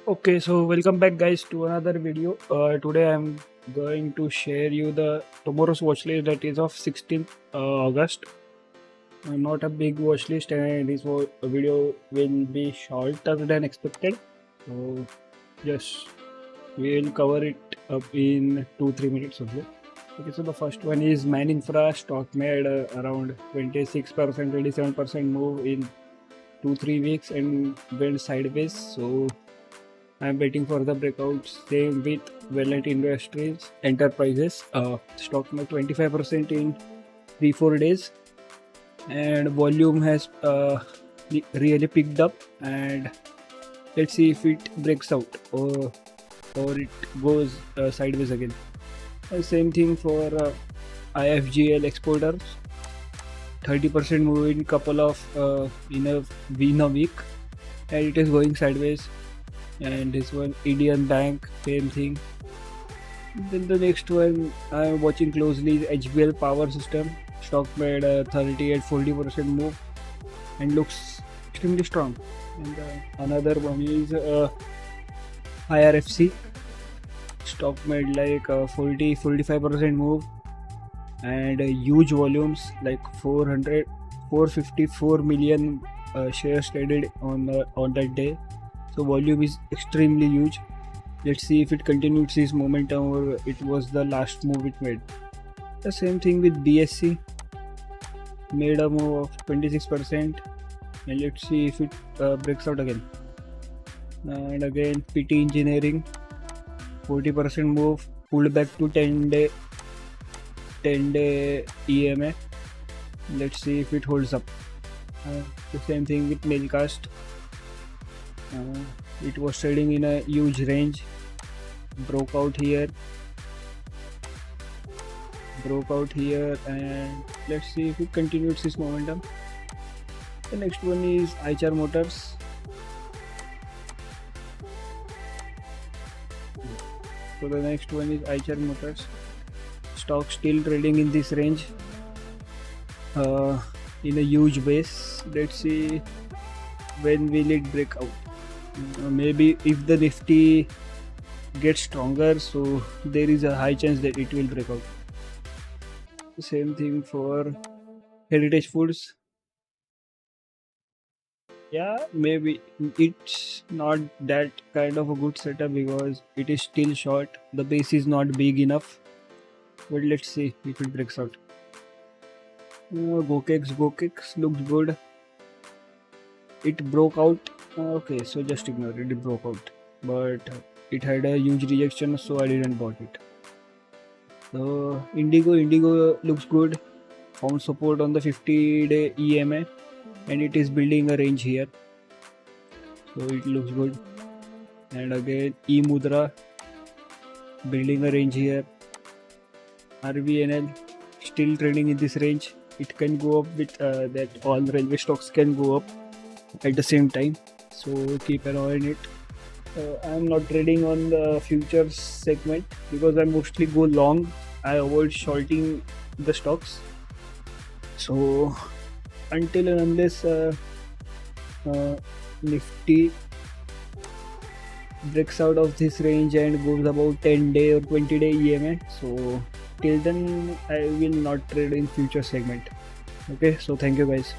Okay, so welcome back guys to another video. Today I'm going to share you the tomorrow's watch list that is of 16th August. Not a big watch list and this video will be shorter than expected. So just we'll cover it up in 2-3 minutes only. Okay, so the first one is Man Infra. Stock made around 26%, 27% move in 2-3 weeks and went sideways. So I'm waiting for the breakouts. Same with Valiant Industries Enterprises. Stock made 25% in 3-4 days, and volume has really picked up. And let's see if it breaks out or it goes sideways again. Same thing for IFGL Exporters. 30% move in couple of in a week, and it is going sideways. And this one Indian Bank, same thing. Then the next one I'm watching closely is HBL Power System. Stock made 30 at 40% move and looks extremely strong. And another one is IRFC. Stock made like 40-45% move and huge volumes, like 454 million shares traded on that day. So volume is extremely huge. Let's see if it continues this momentum or it was the last move it made. The same thing with BSC. Made a move of 26%, and let's see if it breaks out again. And again PT Engineering, 40% move, pulled back to 10-day EMA. Let's see if it holds up. The same thing with Mailcast. It was trading in a huge range, broke out here, and let's see if it continues this momentum. The next one is HR Motors. So the next one is HR Motors. Stock still trading in this range, in a huge base. Let's see when will it break out. Maybe if the Nifty gets stronger, so there is a high chance that it will break out. Same thing for Heritage Foods. Yeah, maybe it's not that kind of a good setup because it is still short. The base is not big enough, but let's see if it breaks out. Gokex looks good. It broke out. Okay, so just ignore it. It broke out, but it had a huge rejection, so I didn't bought it. So Indigo looks good. Found support on the 50-day EMA, and it is building a range here, so it looks good. And again eMudra building a range here. RVNL still trading in this range. It can go up with that. All railway stocks can go up at the same time, so keep an eye on it. I'm not trading on the futures segment because I mostly go long. I avoid shorting the stocks. So until and unless Nifty breaks out of this range and goes about 10-day or 20-day EMA, so till then I will not trade in future segment. Okay, so thank you guys.